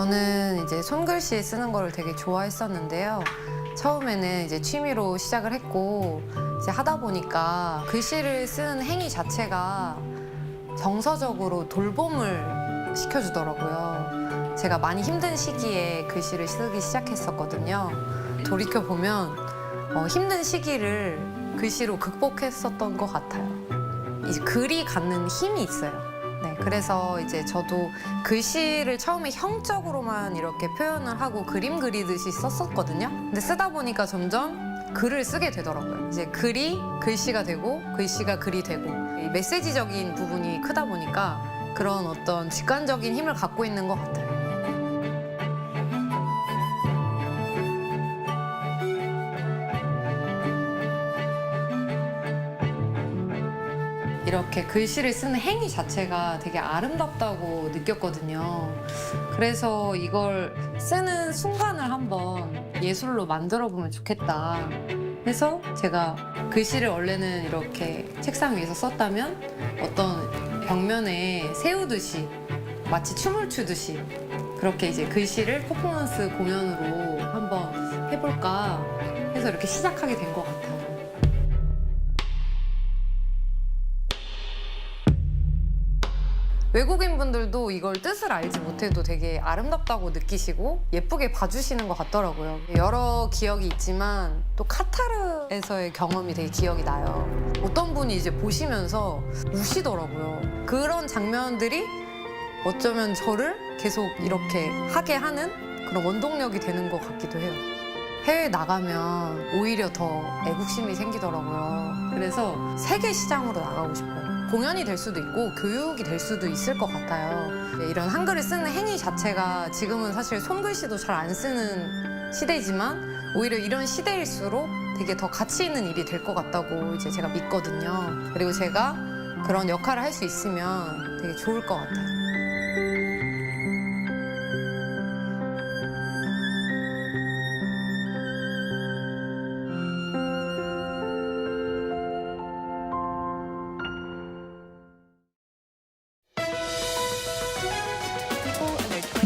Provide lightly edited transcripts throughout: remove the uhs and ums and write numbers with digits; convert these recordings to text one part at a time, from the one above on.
저는 이제 손글씨 쓰는 거를 되게 좋아했었는데요. 처음에는 이제 취미로 시작을 했고 이제 하다 보니까 글씨를 쓰는 행위 자체가 정서적으로 돌봄을 시켜주더라고요. 제가 많이 힘든 시기에 글씨를 쓰기 시작했었거든요. 돌이켜보면 힘든 시기를 글씨로 극복했었던 것 같아요. 이제 글이 갖는 힘이 있어요. 네, 그래서 이제 저도 글씨를 처음에 형적으로만 이렇게 표현을 하고 그림 그리듯이 썼었거든요. 근데 쓰다 보니까 점점 글을 쓰게 되더라고요. 이제 글이 글씨가 되고 글씨가 글이 되고 이 메시지적인 부분이 크다 보니까 그런 어떤 직관적인 힘을 갖고 있는 것 같아요. 이렇게 글씨를 쓰는 행위 자체가 되게 아름답다고 느꼈거든요. 그래서 이걸 쓰는 순간을 한번 예술로 만들어 보면 좋겠다 해서 제가 글씨를 원래는 이렇게 책상 위에서 썼다면 어떤 벽면에 세우듯이 마치 춤을 추듯이 그렇게 이제 글씨를 퍼포먼스 공연으로 한번 해볼까 해서 이렇게 시작하게 된 것 같아요. 외국인 분들도 이걸 뜻을 알지 못해도 되게 아름답다고 느끼시고 예쁘게 봐주시는 것 같더라고요. 여러 기억이 있지만 또 카타르에서의 경험이 되게 기억이 나요. 어떤 분이 이제 보시면서 우시더라고요. 그런 장면들이 어쩌면 저를 계속 이렇게 하게 하는 그런 원동력이 되는 것 같기도 해요. 해외 나가면 오히려 더 애국심이 생기더라고요. 그래서 세계 시장으로 나가고 싶어요. 공연이 될 수도 있고 교육이 될 수도 있을 것 같아요. 이런 한글을 쓰는 행위 자체가 지금은 사실 손글씨도 잘 안 쓰는 시대지만 오히려 이런 시대일수록 되게 더 가치 있는 일이 될 것 같다고 이제 제가 믿거든요. 그리고 제가 그런 역할을 할 수 있으면 되게 좋을 것 같아요.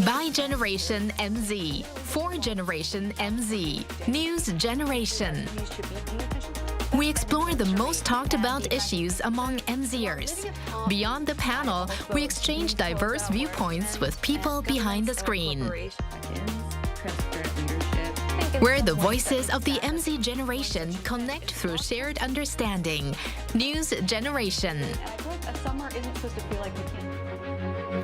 By Generation MZ, for Generation MZ, News Generation. We explore the most talked about issues among MZers. Beyond the panel, we exchange diverse viewpoints with people behind the screen. Where the voices of the MZ generation connect through shared understanding. News Generation.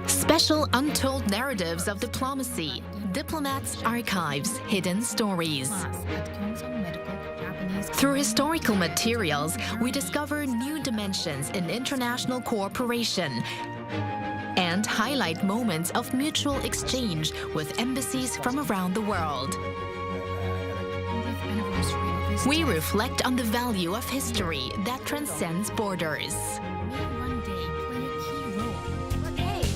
Special untold narratives of diplomacy, diplomats' archives, hidden stories. Through historical materials, we discover new dimensions in international cooperation and highlight moments of mutual exchange with embassies from around the world. We reflect on the value of history that transcends borders.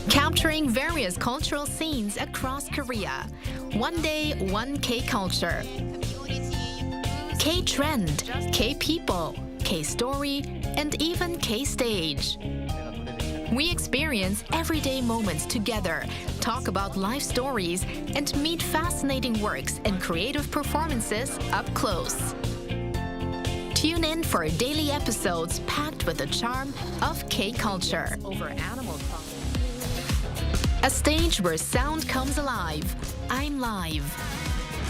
Capturing various cultural scenes across Korea. One day, one K-culture. K-trend, K-people, K-story, and even K-stage. We experience everyday moments together, talk about life stories, and meet fascinating works and creative performances up close. Tune in for daily episodes packed with the charm of K-culture. A stage where sound comes alive. I'm live.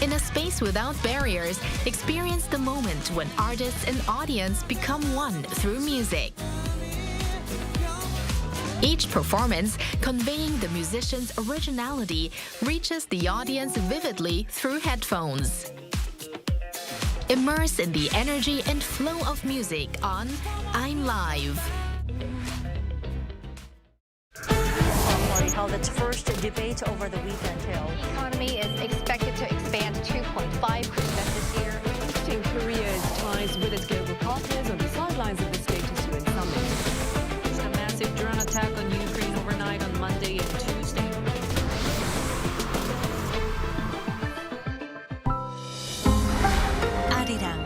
In a space without barriers, experience the moment when artists and audience become one through music. Each performance, conveying the musician's originality, reaches the audience vividly through headphones. Immerse in the energy and flow of music on I'm Live. Held its first debate over the weekend. The economy is expected to expand 2.5% this year. Boosting Korea's ties with its global partners on the sidelines of the Status UN summit. A massive drone attack on Ukraine overnight on Monday and Tuesday. Arirang.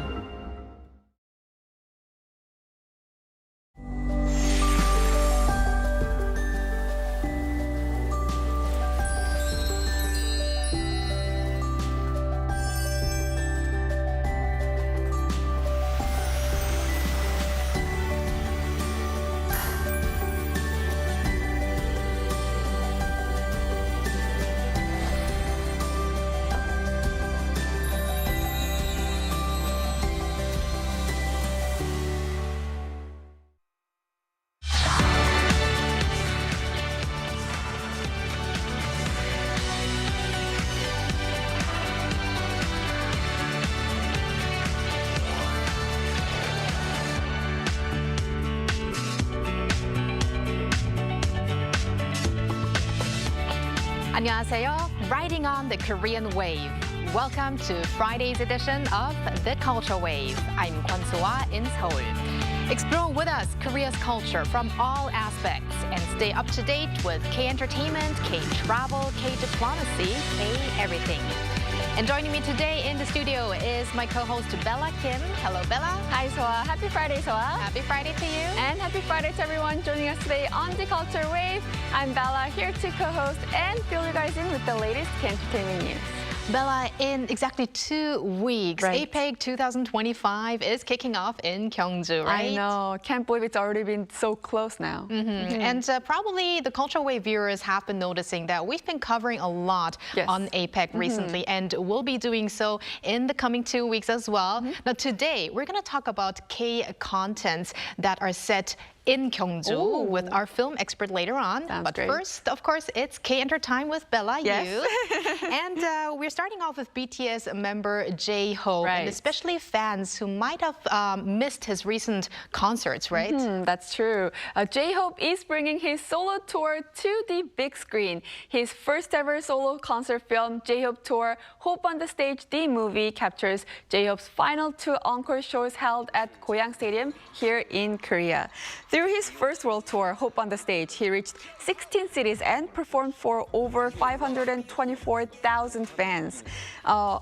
안녕하세요. Riding on the Korean wave. Welcome to Friday's edition of The Culture Wave. I'm Kwon Soo-ah in Seoul. Explore with us Korea's culture from all aspects and stay up to date with K-entertainment, K-travel, K-diplomacy, K-everything. And joining me today in the studio is my co-host Bella Kim. Hello, Bella. Hi, Soa. Happy Friday, Soa. Happy Friday to you. And happy Friday to everyone joining us today on The Culture Wave. I'm Bella, here to co-host and fill you guys in with the latest K-entertainment news. Bella, in exactly 2 weeks, Right. APEC 2025 is kicking off in Gyeongju, right? I know. Can't believe it's already been so close now. And probably the Culture Wave viewers have been noticing that we've been covering a lot Yes. on APEC recently, and we'll be doing so in the coming 2 weeks as well. Now, today, we're going to talk about K-contents that are set in Gyeongju Ooh. with our film expert later on. Sounds But great. first, of course, it's K-Enter time with Bella, Yes. you. And we're starting off with BTS member J-Hope, and Right. especially fans who might have missed his recent concerts, right? That's true. J-Hope is bringing his solo tour to the big screen. His first ever solo concert film, J-Hope Tour, Hope on the Stage, the movie, captures J-Hope's final 2 encore shows held at Goyang Stadium here in Korea. Through his first world tour, Hope on the Stage, he reached 16 cities and performed for over 524,000 fans.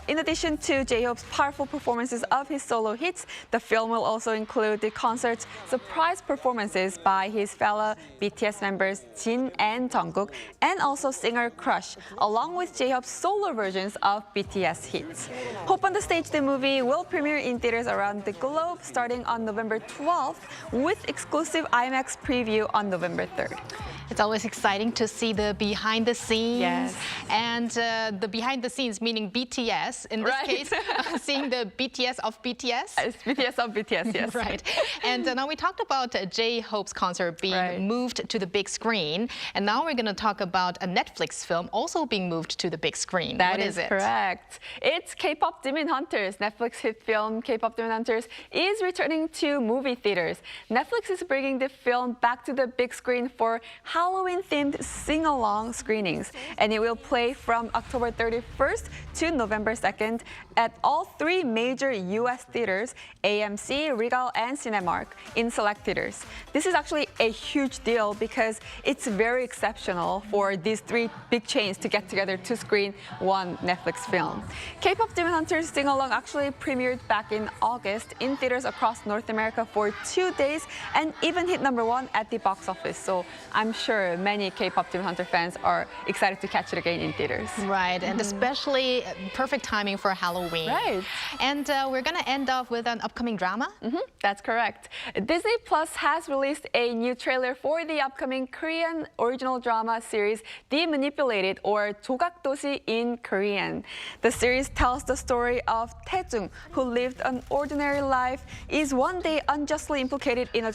In addition to J-Hope's powerful performances of his solo hits, the film will also include the concert's surprise performances by his fellow BTS members Jin and Jungkook, and also singer Crush, along with J-Hope's solo versions of BTS hits. Hope on the Stage, the movie, will premiere in theaters around the globe starting on November 12th, with exclusive IMAX preview on November 3rd. It's always exciting to see the behind the scenes. Yes. And the behind the scenes, meaning BTS, in this Right. case, seeing the BTS of BTS. It's BTS of BTS, yes. Right. And now we talked about J-Hope's concert being Right. moved to the big screen. And now we're going to talk about a Netflix film also being moved to the big screen. That What is it? correct. It's K-pop Demon Hunters. Netflix hit film K-pop Demon Hunters is returning to movie theaters. Netflix is bringing the film back to the big screen for Halloween-themed sing-along screenings, and it will play from October 31st to November 2nd at all 3 major U.S. theaters, AMC, Regal, and Cinemark, in select theaters. This is actually a huge deal because it's very exceptional for these 3 big chains to get together to screen one Netflix film. K-pop Demon Hunters sing-along actually premiered back in August in theaters across North America for 2 days and even hit #1 at the box office. So I'm sure many K-pop Demon Hunter fans are excited to catch it again in theaters. Right, and especially perfect timing for Halloween. Right. And we're going to end off with an upcoming drama. That's correct. Disney Plus has released a new trailer for the upcoming Korean original drama series, The Manipulated, or 조각도시 in Korean. The series tells the story of Taejung, who lived an ordinary life, is one day unjustly implicated in a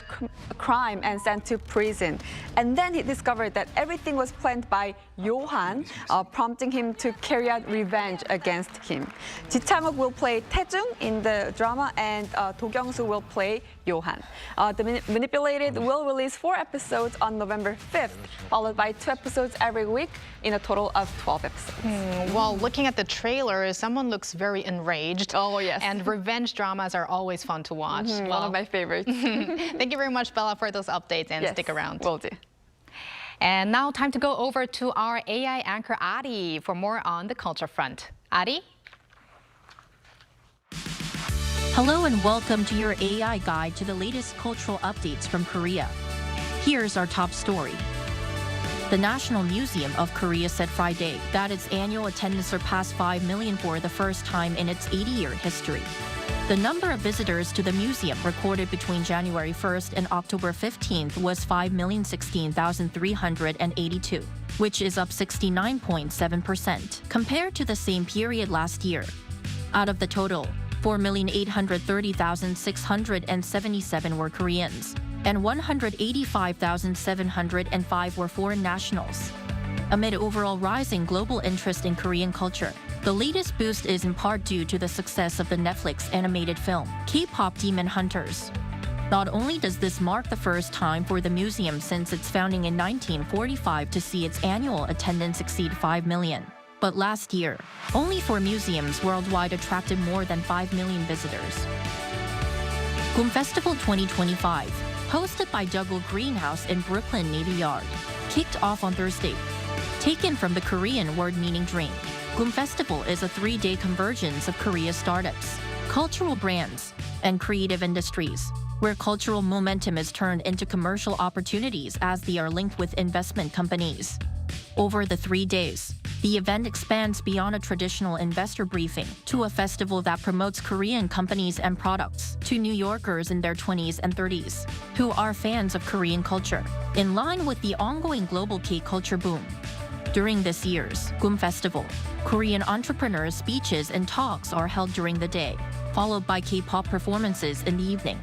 crime and sent to prison. And then he discovered that everything was planned by Johan, prompting him to carry out revenge against him. Ji Chang-wook will play Taejung in the drama, and Do Kyung-soo will play Johan. The Manipulated will release 4 episodes on November 5th, followed by 2 episodes every week, in a total of 12 episodes. Well, looking at the trailer, someone looks very enraged. Oh, yes. And revenge dramas are always fun to watch. One of my favorites. Thank you very much, Bella, for those updates, and Yes, stick around. will do. And now time to go over to our AI anchor, Ari, for more on the culture front. Ari? Hello and welcome to your AI guide to the latest cultural updates from Korea. Here's our top story. The National Museum of Korea said Friday that its annual attendance surpassed 5 million for the first time in its 80-year history. The number of visitors to the museum recorded between January 1st and October 15th was 5,016,382, which is up 69.7% compared to the same period last year. Out of the total, 4,830,677 were Koreans, and 185,705 were foreign nationals. Amid overall rising global interest in Korean culture, the latest boost is in part due to the success of the Netflix animated film, K-pop Demon Hunters. Not only does this mark the first time for the museum since its founding in 1945 to see its annual attendance exceed 5 million, but last year, only 4 museums worldwide attracted more than 5 million visitors. Gum Festival 2025, hosted by Juggle Greenhouse in Brooklyn Navy Yard, kicked off on Thursday. Taken from the Korean word meaning drink, Gum Festival is a 3-day convergence of Korea's startups, cultural brands, and creative industries, where cultural momentum is turned into commercial opportunities as they are linked with investment companies. Over the 3 days, the event expands beyond a traditional investor briefing to a festival that promotes Korean companies and products to New Yorkers in their 20s and 30s who are fans of Korean culture, in line with the ongoing global K-culture boom. During this year's Gum Festival, Korean entrepreneurs' speeches and talks are held during the day, followed by K-pop performances in the evening.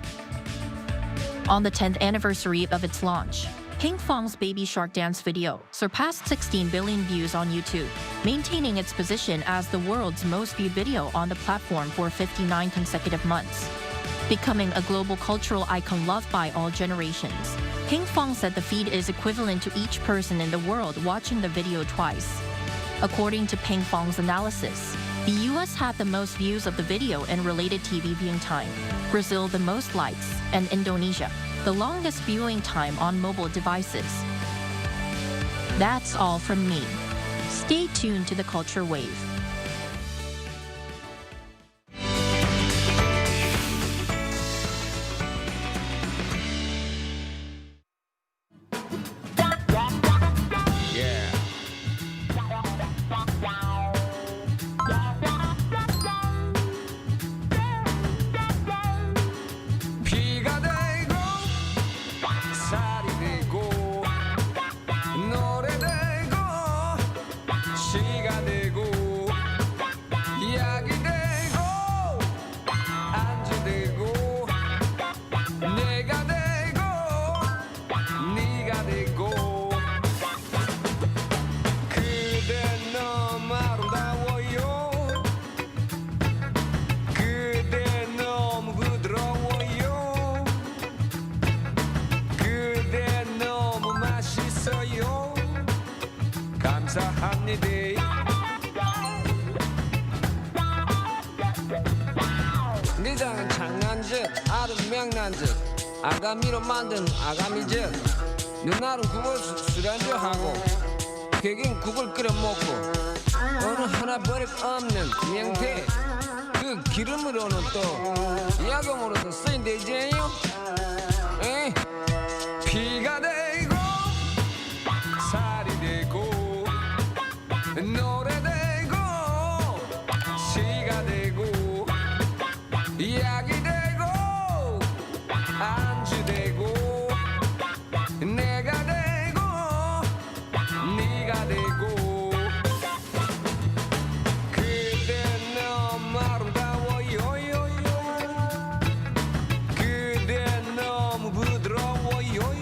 On the 10th anniversary of its launch, Pinkfong's Baby Shark dance video surpassed 16 billion views on YouTube, maintaining its position as the world's most viewed video on the platform for 59 consecutive months. Becoming a global cultural icon loved by all generations, Pinkfong said the feed is equivalent to each person in the world watching the video twice. According to Pinkfong's analysis, the US had the most views of the video and related TV viewing time, Brazil the most likes, and Indonesia the longest viewing time on mobile devices. That's all from me. Stay tuned to the Culture Wave. 니장은 장난질, 알은 명란질, 아가미로 만든 아가미질. 누나는 국을 술안주하고, 걔긴 국을 끓여 먹고, 어느 하나 버릴 없는 명태. 그 기름으로는 또 야금으로도 쓰인대지요. 피가 되고 살이 되고 노래 되고 시가 되고 이야기 되고 안주 되고 내가 되고 네가 되고 그대 너무 아름다워요 그대 너무 부드러워요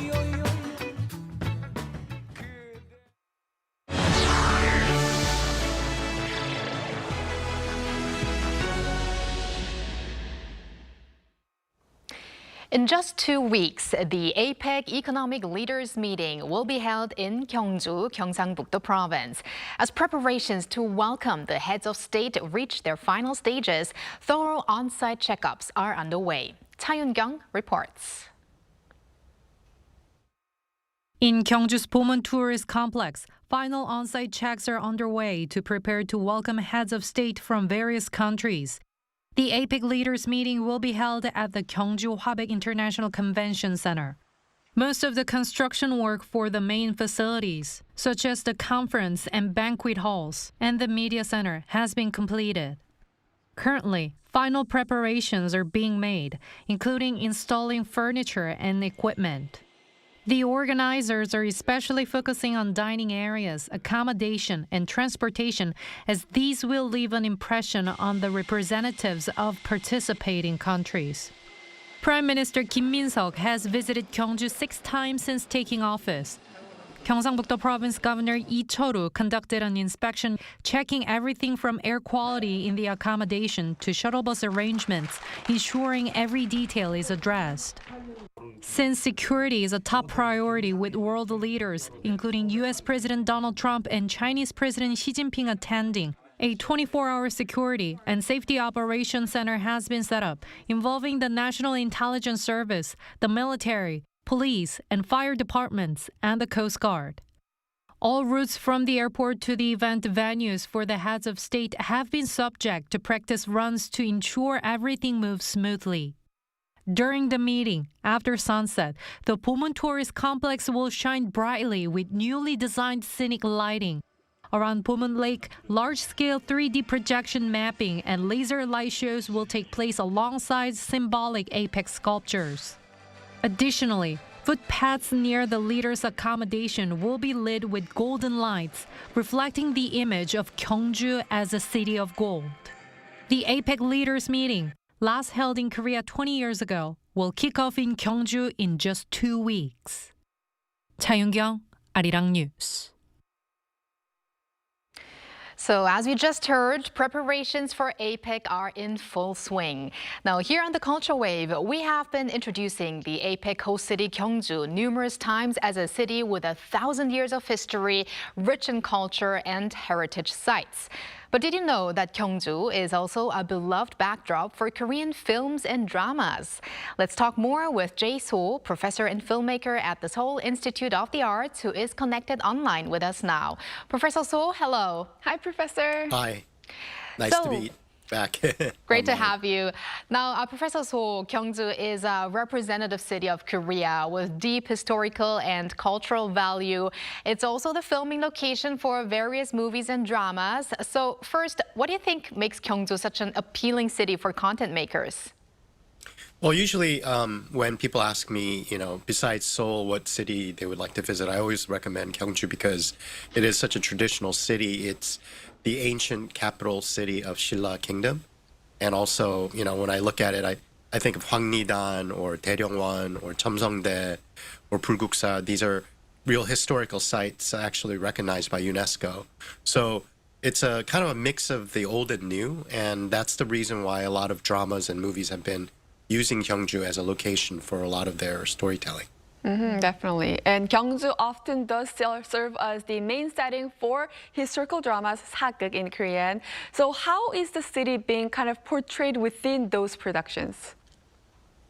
In just 2 weeks, the APEC Economic Leaders Meeting will be held in Gyeongju, Gyeongsangbuk-do Province. As preparations to welcome the heads of state reach their final stages, thorough on-site checkups are underway. Cha Yoon-kyung reports. In Gyeongju's Pomon Tourist Complex, final on-site checks are underway to prepare to welcome heads of state from various countries. The APEC Leaders Meeting will be held at the Gyeongju Hwabaek International Convention Center. Most of the construction work for the main facilities, such as the conference and banquet halls and the media center, has been completed. Currently, final preparations are being made, including installing furniture and equipment. The organizers are especially focusing on dining areas, accommodation, and transportation, as these will leave an impression on the representatives of participating countries. Prime Minister Kim Min-seok has visited Gyeongju 6 times since taking office. Gyeongsangbuk-do Province Governor Lee Cheol-woo conducted an inspection, checking everything from air quality in the accommodation to shuttle bus arrangements, ensuring every detail is addressed. Since security is a top priority with world leaders, including U.S. President Donald Trump and Chinese President Xi Jinping attending, a 24-hour security and safety operations center has been set up, involving the National Intelligence Service, the military, police and fire departments, and the Coast Guard. All routes from the airport to the event venues for the heads of state have been subject to practice runs to ensure everything moves smoothly. During the meeting, after sunset, the Pomun Tourist Complex will shine brightly with newly designed scenic lighting. Around Pomun Lake, large-scale 3D projection mapping and laser light shows will take place alongside symbolic APEC sculptures. Additionally, footpaths near the leaders' accommodation will be lit with golden lights, reflecting the image of Gyeongju as a city of gold. The APEC Leaders Meeting, last held in Korea 20 years ago, will kick off in Gyeongju in just 2 weeks. 차윤경, Arirang News. So as we just heard, preparations for APEC are in full swing. Now here on the Culture Wave, we have been introducing the APEC host city Gyeongju numerous times as a city with 1,000 years of history, rich in culture and heritage sites. But did you know that Gyeongju is also a beloved backdrop for Korean films and dramas? Let's talk more with Jae So, professor and filmmaker at the Seoul Institute of the Arts, who is connected online with us now. Professor So, hello. Hi, Professor. Hi. Nice to be back. Great to have you. Now, Professor So, Gyeongju is a representative city of Korea with deep historical and cultural value. It's also the filming location for various movies and dramas. So first, what do you think makes Gyeongju such an appealing city for content makers? Well, usually when people ask me, besides Seoul, what city they would like to visit, I always recommend Gyeongju because it is such a traditional city. It's the ancient capital city of Silla Kingdom. And also, when I look at it, I think of Hwangnidan or Daeryongwon or Cheomseongdae or Bulguksa. These are real historical sites actually recognized by UNESCO. So it's a kind of a mix of the old and new. And that's the reason why a lot of dramas and movies have been using Gyeongju as a location for a lot of their storytelling. Definitely. And Gyeongju often does still serve as the main setting for historical dramas, 사극 in Korean. So how is the city being kind of portrayed within those productions?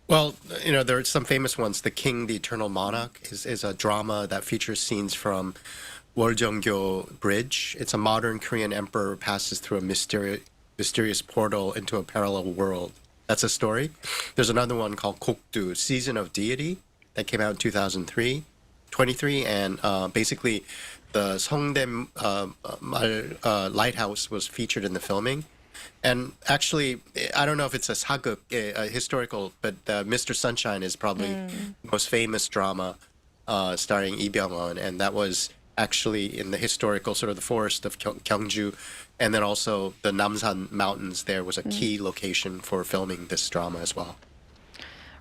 Well, there are some famous ones. The King, the Eternal Monarch is a drama that features scenes from Woljeongyo Bridge. It's a modern Korean emperor passes through a mysterious portal into a parallel world. That's a story. There's another one called Gokdu, Season of Deity, that came out in 2023, and basically the Seongdae lighthouse was featured in the filming. And actually, I don't know if it's a 사극, a historical, but Mr. Sunshine is probably the most famous drama starring Lee Byung-won, and that was actually in the historical sort of the forest of Gyeongju, and then also the Namsan Mountains there was a key location for filming this drama as well.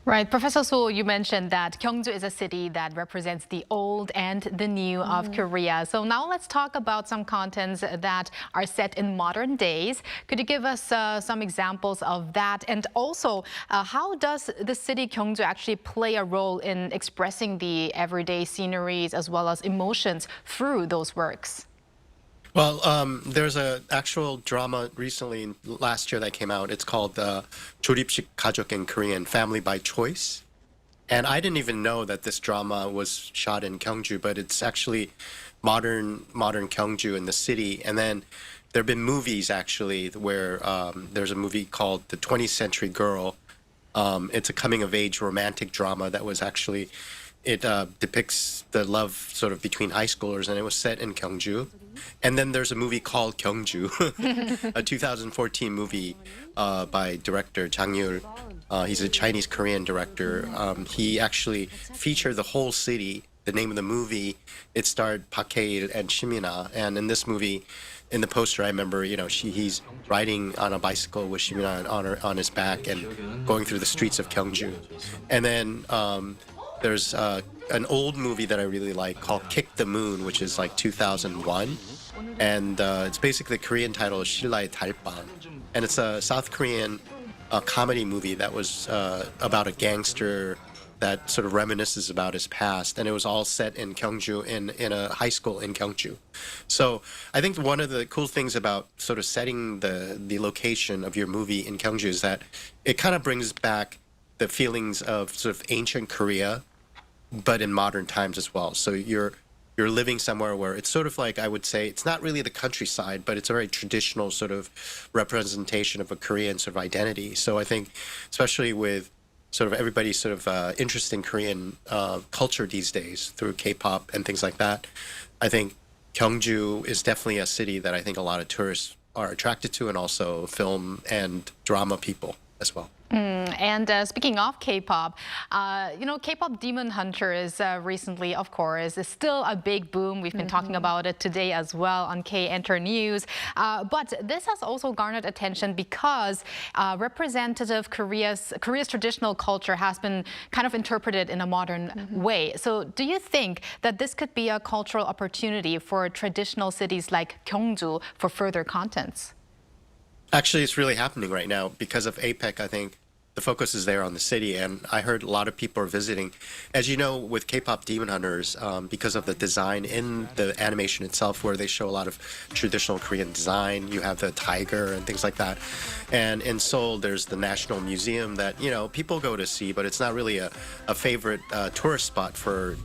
Right. Professor So, you mentioned that Gyeongju is a city that represents the old and the new of Korea. So now let's talk about some contents that are set in modern days. Could you give us some examples of that? And also, how does the city Gyeongju actually play a role in expressing the everyday sceneries as well as emotions through those works? Well, there's an actual drama recently, last year that came out. It's called 조립식 가족 in Korean, Family by Choice. And I didn't even know that this drama was shot in Gyeongju, but it's actually modern Gyeongju in the city. And then there have been movies, actually, where there's a movie called The 20th Century Girl. It's a coming-of-age romantic drama that was actually... It depicts the love sort of between high schoolers, and it was set in Gyeongju. And then there's a movie called Gyeongju, a 2014 movie by director Jang Yul. He's a Chinese-Korean director. He actually featured the whole city. The name of the movie, it starred Park Hae-il and Shimina. And in this movie, in the poster, I remember, he's riding on a bicycle with Shimina on his back and going through the streets of Gyeongju. And then there's an old movie that I really like called Kick the Moon, which is like 2001. And it's basically the Korean title is Shillai Dalbang. And it's a South Korean comedy movie that was about a gangster that sort of reminisces about his past, and it was all set in Gyeongju, in a high school in Gyeongju. So I think one of the cool things about sort of setting the location of your movie in Gyeongju is that it kind of brings back the feelings of sort of ancient Korea, but in modern times as well. So you're living somewhere where it's sort of like, I would say, it's not really the countryside, but it's a very traditional sort of representation of a Korean sort of identity. So I think, especially with sort of everybody's sort of interest in Korean culture these days through K-pop and things like that, I think Gyeongju is definitely a city that I think a lot of tourists are attracted to, and also film and drama people as well. And speaking of K-pop, K-pop Demon Hunters recently, of course, is still a big boom. We've been talking about it today as well on K-Enter News. But this has also garnered attention because representative Korea's traditional culture has been kind of interpreted in a modern way. So do you think that this could be a cultural opportunity for traditional cities like Gyeongju for further contents? Actually, it's really happening right now because of APEC. I think the focus is there on the city, and I heard a lot of people are visiting. As you know, with K-pop Demon Hunters, because of the design in the animation itself, where they show a lot of traditional Korean design, you have the tiger and things like that. And in Seoul, there's the National Museum that, people go to see, but it's not really a favorite tourist spot for,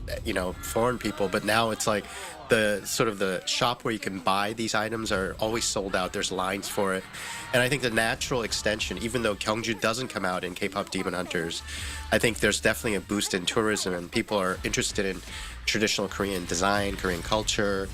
foreign people. But now it's like the shop where you can buy these items are always sold out. There's lines for it. And I think the natural extension, even though Gyeongju doesn't come out in K-pop Demon Hunters, I think there's definitely a boost in tourism, and people are interested in traditional Korean design, Korean culture.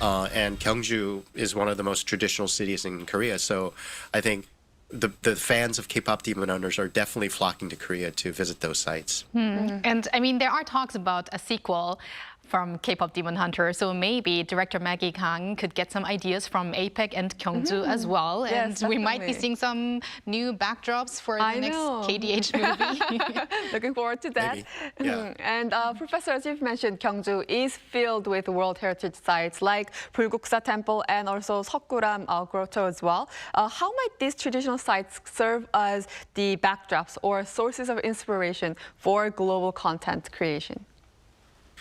And Gyeongju is one of the most traditional cities in Korea. So I think the fans of K-pop Demon Hunters are definitely flocking to Korea to visit those sites. And I mean, there are talks about a sequel from K-pop Demon Hunter, so maybe director Maggie Kang could get some ideas from APEC and Gyeongju as well, Yes, and we might be definitely. seeing some new backdrops for the next KDH movie. Looking forward to that. Maybe. Yeah. And Professor, as you've mentioned, Gyeongju is filled with World Heritage sites like Bulguksa Temple and also Seokguram Grotto as well. How might these traditional sites serve as the backdrops or sources of inspiration for global content creation?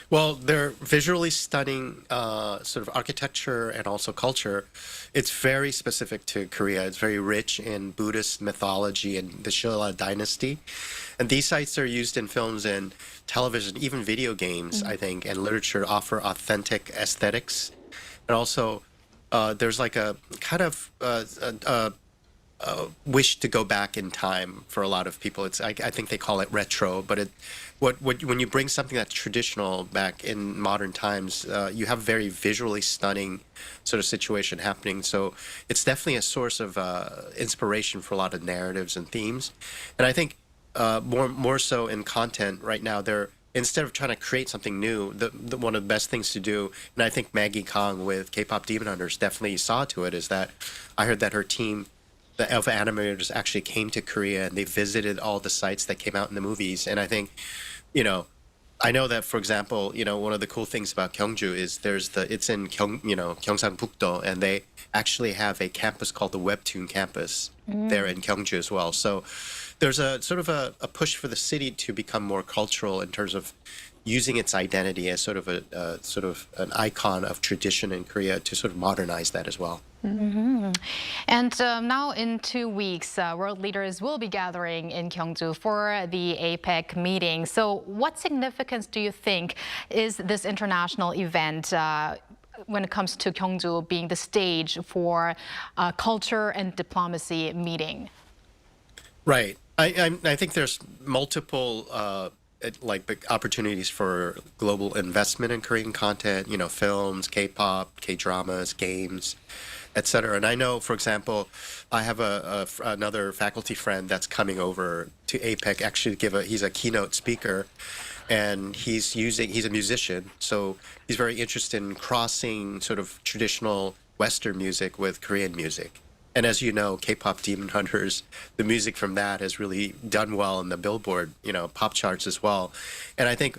Well, they're visually stunning sort of architecture and also culture. It's very specific to Korea. It's very rich in Buddhist mythology and the Shilla dynasty. And these sites are used in films and television, even video games, I think, and literature to offer authentic aesthetics. And also, there's like a kind of wish to go back in time for a lot of people. I think they call it retro, but when you bring something that's traditional back in modern times, you have very visually stunning sort of situation happening. So it's definitely a source of inspiration for a lot of narratives and themes. And I think more so in content right now, instead of trying to create something new, one of the best things to do, and I think Maggie Kang with K-pop Demon Hunters definitely saw to it, is that I heard that her team of animators actually came to Korea and they visited all the sites that came out in the movies. And I think, I know that, for example, one of the cool things about Gyeongju is it's in Gyeongsangbuk-do, and they actually have a campus called the Webtoon campus there in Gyeongju as well. So there's a sort of a push for the city to become more cultural in terms of using its identity as sort of an icon of tradition in Korea to sort of modernize that as well. And now in 2 weeks, world leaders will be gathering in Gyeongju for the APEC meeting. So what significance do you think is this international event when it comes to Gyeongju being the stage for a culture and diplomacy meeting? Right. I think there's multiple big opportunities for global investment in Korean content, films, K-pop, K-dramas, games, etc. And I know, for example, I have another faculty friend that's coming over to APEC actually he's a keynote speaker, and he's a musician, so he's very interested in crossing sort of traditional Western music with Korean music. And as you know, K-pop Demon Hunters, the music from that has really done well in the Billboard, pop charts as well. And I think,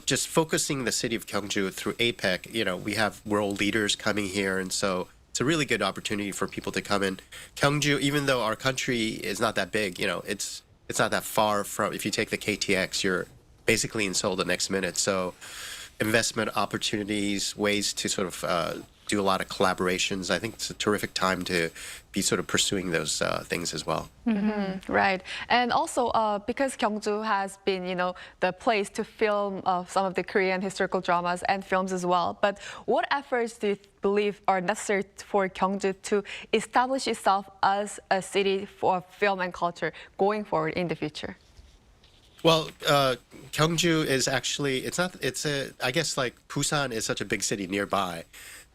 just focusing the city of Gyeongju through APEC, we have world leaders coming here. And so it's a really good opportunity for people to come in. Gyeongju, even though our country is not that big, it's not that far from, if you take the KTX, you're basically in Seoul the next minute. So investment opportunities, ways to sort of do a lot of collaborations. I think it's a terrific time to be sort of pursuing those things as well. Right. And also because Gyeongju has been, the place to film some of the Korean historical dramas and films as well. But what efforts do you believe are necessary for Gyeongju to establish itself as a city for film and culture going forward in the future? Well, Gyeongju is actually, I guess like Busan is such a big city nearby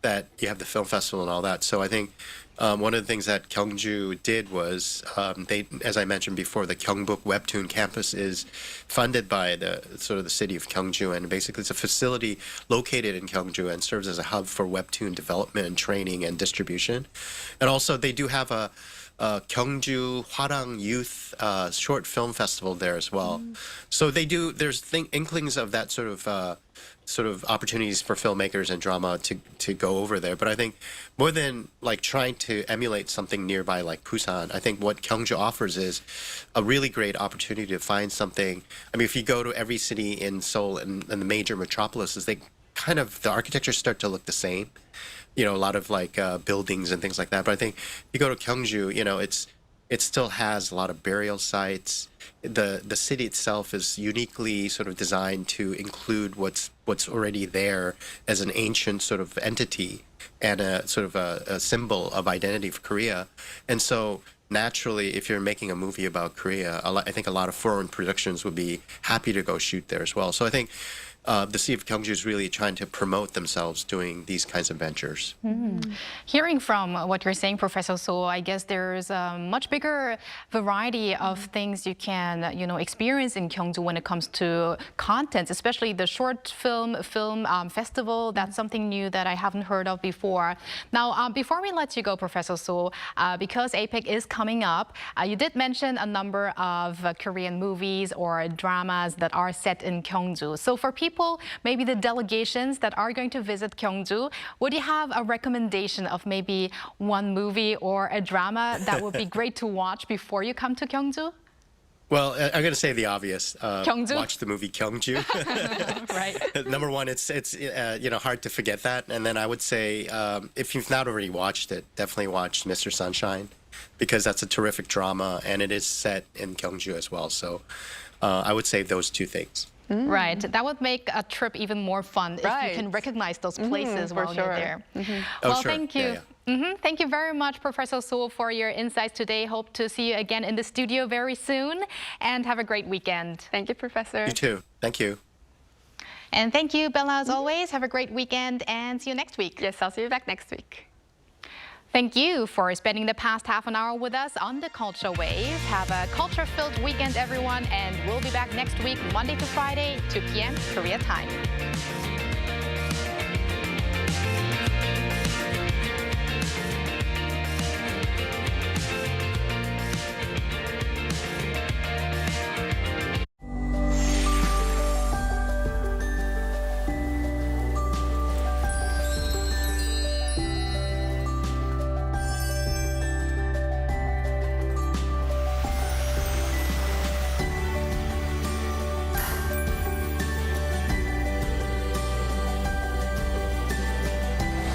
that you have the film festival and all that. So I think one of the things that Gyeongju did was they, as I mentioned before, the Gyeongbuk Webtoon campus is funded by the city of Gyeongju, and basically it's a facility located in Gyeongju and serves as a hub for Webtoon development and training and distribution. And also they do have a Gyeongju Hwarang Youth Short Film Festival there as well. So they do. There's inklings of that sort of opportunities for filmmakers and drama to go over there. But I think more than like trying to emulate something nearby like Busan, I think what Gyeongju offers is a really great opportunity to find something. I mean, if you go to every city in Seoul and the major metropolises, the architecture start to look the same. A lot of like buildings and things like that. But I think if you go to Gyeongju, it still has a lot of burial sites. The city itself is uniquely sort of designed to include what's already there as an ancient sort of entity and a sort of a symbol of identity for Korea. And so naturally, if you're making a movie about Korea, I think a lot of foreign productions would be happy to go shoot there as well. So I think the city of Gyeongju is really trying to promote themselves doing these kinds of ventures. Hearing from what you're saying, Professor So, I guess there's a much bigger variety of things you can, experience in Gyeongju when it comes to content, especially the short film festival. That's something new that I haven't heard of before. Now, before we let you go, Professor So, because APEC is coming up, you did mention a number of Korean movies or dramas that are set in Gyeongju. So for people, maybe the delegations that are going to visit Gyeongju, would you have a recommendation of maybe one movie or a drama that would be great to watch before you come to Gyeongju? Well, I'm going to say the obvious. Gyeongju? Watch the movie Gyeongju. Right. Number one, it's hard to forget that. And then I would say, if you've not already watched it, definitely watch Mr. Sunshine, because that's a terrific drama and it is set in Gyeongju as well. So I would say those two things. Right. That would make a trip even more fun if you can recognize those places while you're there. Well, sure. thank you. Thank you very much, Professor So, for your insights today. Hope to see you again in the studio very soon, and have a great weekend. Thank you, Professor. You too. Thank you. And thank you, Bella, as always. Have a great weekend and see you next week. Yes, I'll see you back next week. Thank you for spending the past half an hour with us on the Culture Wave. Have a culture-filled weekend, everyone, and we'll be back next week, Monday to Friday, 2 p.m. Korea time.